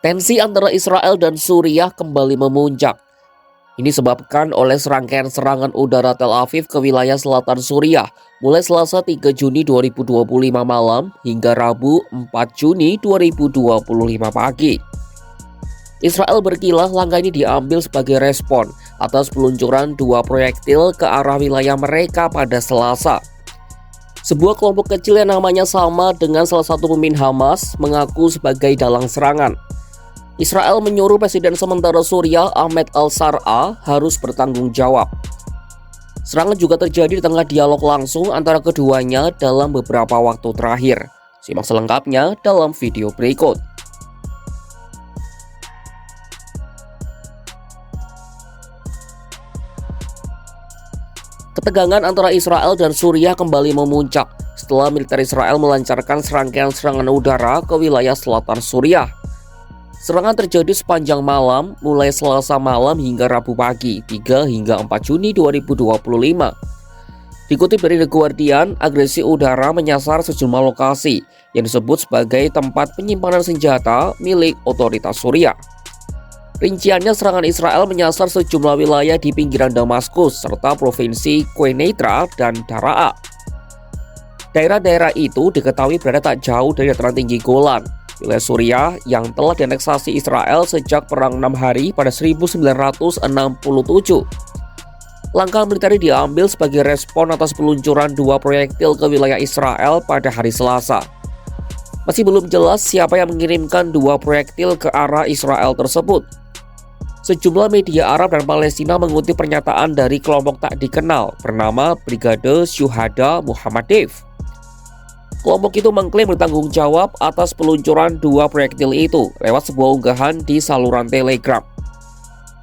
Tensi antara Israel dan Suriah kembali memuncak. Ini disebabkan oleh serangkaian serangan udara Tel Aviv ke wilayah selatan Suriah mulai Selasa 3 Juni 2025 malam hingga Rabu 4 Juni 2025 pagi. Israel berkilah langkah ini diambil sebagai respon atas peluncuran 2 proyektil ke arah wilayah mereka pada Selasa. Sebuah kelompok kecil yang namanya sama dengan salah satu pemimpin Hamas mengaku sebagai dalang serangan. Israel menyuruh Presiden sementara Suriah Ahmed al-Shar'a harus bertanggung jawab. Serangan juga terjadi di tengah dialog langsung antara keduanya dalam beberapa waktu terakhir. Simak selengkapnya dalam video berikut. Ketegangan antara Israel dan Suriah kembali memuncak setelah militer Israel melancarkan serangkaian serangan udara ke wilayah selatan Suriah. Serangan terjadi sepanjang malam, mulai Selasa malam hingga Rabu pagi, 3 hingga 4 Juni 2025. Dikutip dari The Guardian, agresi udara menyasar sejumlah lokasi yang disebut sebagai tempat penyimpanan senjata milik otoritas Suriah. Rinciannya, serangan Israel menyasar sejumlah wilayah di pinggiran Damaskus serta provinsi Quneitra dan Daraa. Daerah-daerah itu diketahui berada tak jauh dari dataran tinggi Golan, wilayah Suriah yang telah dianeksasi Israel sejak Perang 6 Hari pada 1967. Langkah militer diambil sebagai respon atas peluncuran 2 proyektil ke wilayah Israel pada hari Selasa. Masih belum jelas siapa yang mengirimkan 2 proyektil ke arah Israel tersebut. Sejumlah media Arab dan Palestina mengutip pernyataan dari kelompok tak dikenal bernama Brigade Syuhada Muhammad Dev. Kelompok itu mengklaim bertanggung jawab atas peluncuran 2 proyektil itu lewat sebuah unggahan di saluran Telegram.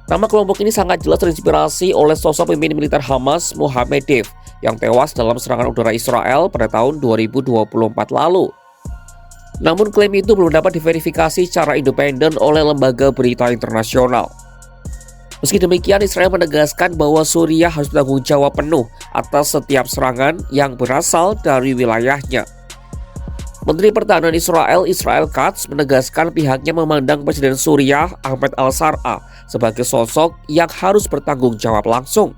Nama kelompok ini sangat jelas terinspirasi oleh sosok pemimpin militer Hamas Muhammad Dev yang tewas dalam serangan udara Israel pada tahun 2024 lalu. Namun klaim itu belum dapat diverifikasi secara independen oleh lembaga berita internasional. Meski demikian, Israel menegaskan bahwa Suriah harus bertanggung jawab penuh atas setiap serangan yang berasal dari wilayahnya. Menteri Pertahanan Israel Katz menegaskan pihaknya memandang Presiden Suriah Ahmed al-Shar'a sebagai sosok yang harus bertanggung jawab langsung.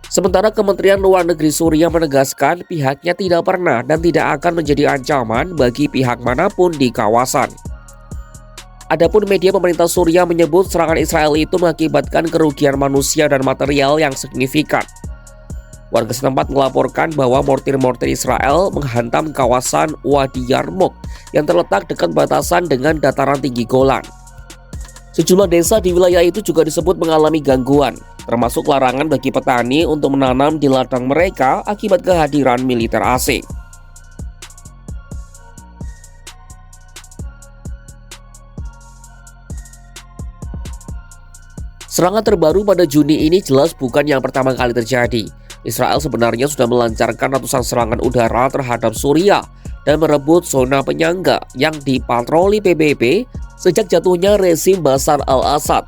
Sementara Kementerian Luar Negeri Suriah menegaskan pihaknya tidak pernah dan tidak akan menjadi ancaman bagi pihak manapun di kawasan. Adapun media pemerintah Suriah menyebut serangan Israel itu mengakibatkan kerugian manusia dan material yang signifikan. Warga setempat melaporkan bahwa mortir-mortir Israel menghantam kawasan Wadi Yarmouk yang terletak dekat batasan dengan dataran tinggi Golan. Sejumlah desa di wilayah itu juga disebut mengalami gangguan, termasuk larangan bagi petani untuk menanam di ladang mereka akibat kehadiran militer asing. Serangan terbaru pada Juni ini jelas bukan yang pertama kali terjadi. Israel sebenarnya sudah melancarkan ratusan serangan udara terhadap Suriah dan merebut zona penyangga yang dipatroli PBB sejak jatuhnya rezim Bashar al-Assad.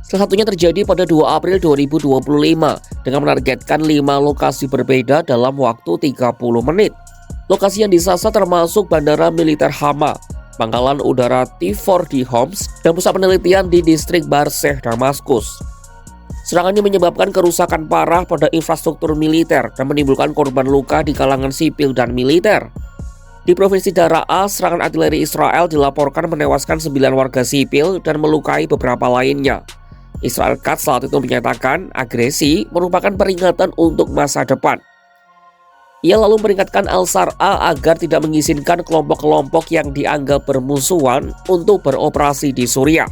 Salah satunya terjadi pada 2 April 2025 dengan menargetkan 5 lokasi berbeda dalam waktu 30 menit. Lokasi yang disasar termasuk Bandara Militer Hama, Pangkalan Udara T4 di Homs, dan pusat penelitian di distrik Barseh, Damaskus. Serangan ini menyebabkan kerusakan parah pada infrastruktur militer dan menimbulkan korban luka di kalangan sipil dan militer. Di Provinsi Daraa, serangan artileri Israel dilaporkan menewaskan 9 warga sipil dan melukai beberapa lainnya. Israel Katz saat itu menyatakan agresi merupakan peringatan untuk masa depan. Ia lalu memperingatkan al-Shar'a agar tidak mengizinkan kelompok-kelompok yang dianggap bermusuhan untuk beroperasi di Suriah.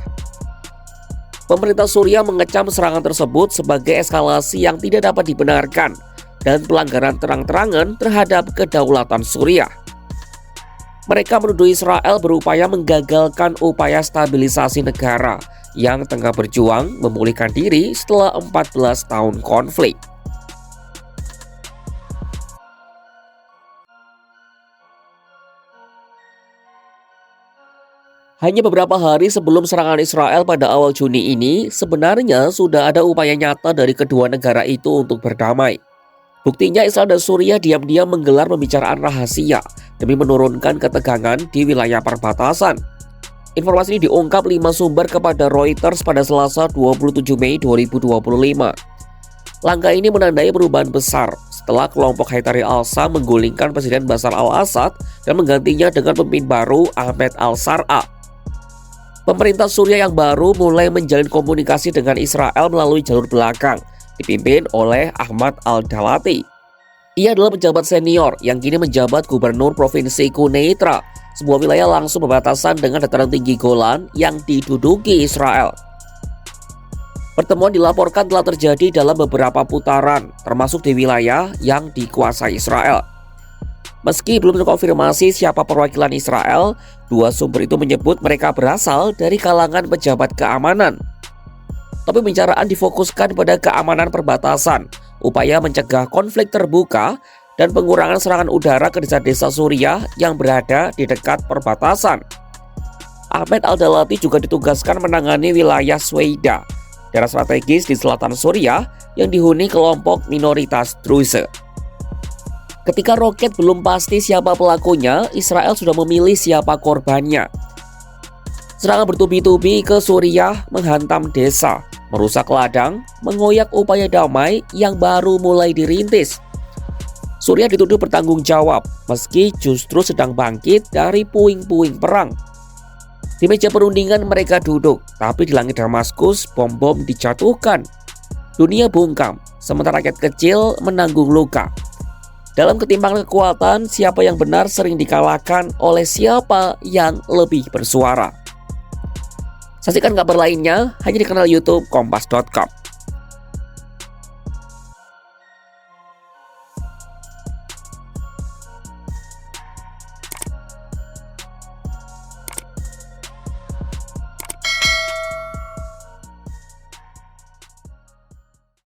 Pemerintah Suriah mengecam serangan tersebut sebagai eskalasi yang tidak dapat dibenarkan dan pelanggaran terang-terangan terhadap kedaulatan Suriah. Mereka menuduh Israel berupaya menggagalkan upaya stabilisasi negara yang tengah berjuang memulihkan diri setelah 14 tahun konflik. Hanya beberapa hari sebelum serangan Israel pada awal Juni ini, sebenarnya sudah ada upaya nyata dari kedua negara itu untuk berdamai. Buktinya Israel dan Suriah diam-diam menggelar pembicaraan rahasia demi menurunkan ketegangan di wilayah perbatasan. Informasi ini diungkap 5 sumber kepada Reuters pada Selasa 27 Mei 2025. Langkah ini menandai perubahan besar setelah kelompok Haidari al-Sham menggulingkan Presiden Bashar al-Assad dan menggantinya dengan pemimpin baru Ahmed al-Sharaa. Pemerintah Suriah yang baru mulai menjalin komunikasi dengan Israel melalui jalur belakang, dipimpin oleh Ahmad al-Dawlati. Ia adalah pejabat senior yang kini menjabat gubernur provinsi Quneitra, sebuah wilayah langsung berbatasan dengan dataran tinggi Golan yang diduduki Israel. Pertemuan dilaporkan telah terjadi dalam beberapa putaran, termasuk di wilayah yang dikuasai Israel. Meski belum terkonfirmasi siapa perwakilan Israel, dua sumber itu menyebut mereka berasal dari kalangan pejabat keamanan. Tapi pembicaraan difokuskan pada keamanan perbatasan, upaya mencegah konflik terbuka, dan pengurangan serangan udara ke desa-desa Suriah yang berada di dekat perbatasan. Ahmed al-Dawlati juga ditugaskan menangani wilayah Sweida, daerah strategis di selatan Suriah yang dihuni kelompok minoritas Druze. Ketika roket belum pasti siapa pelakunya, Israel sudah memilih siapa korbannya. Serangan bertubi-tubi ke Suriah menghantam desa, merusak ladang, mengoyak upaya damai yang baru mulai dirintis. Suriah dituduh bertanggung jawab, meski justru sedang bangkit dari puing-puing perang. Di meja perundingan mereka duduk, tapi di langit Damaskus bom-bom dijatuhkan. Dunia bungkam, sementara rakyat kecil menanggung luka. Dalam ketimpangan kekuatan, siapa yang benar sering dikalahkan oleh siapa yang lebih bersuara. Saksikan kabar lainnya hanya di kanal YouTube Kompas.com.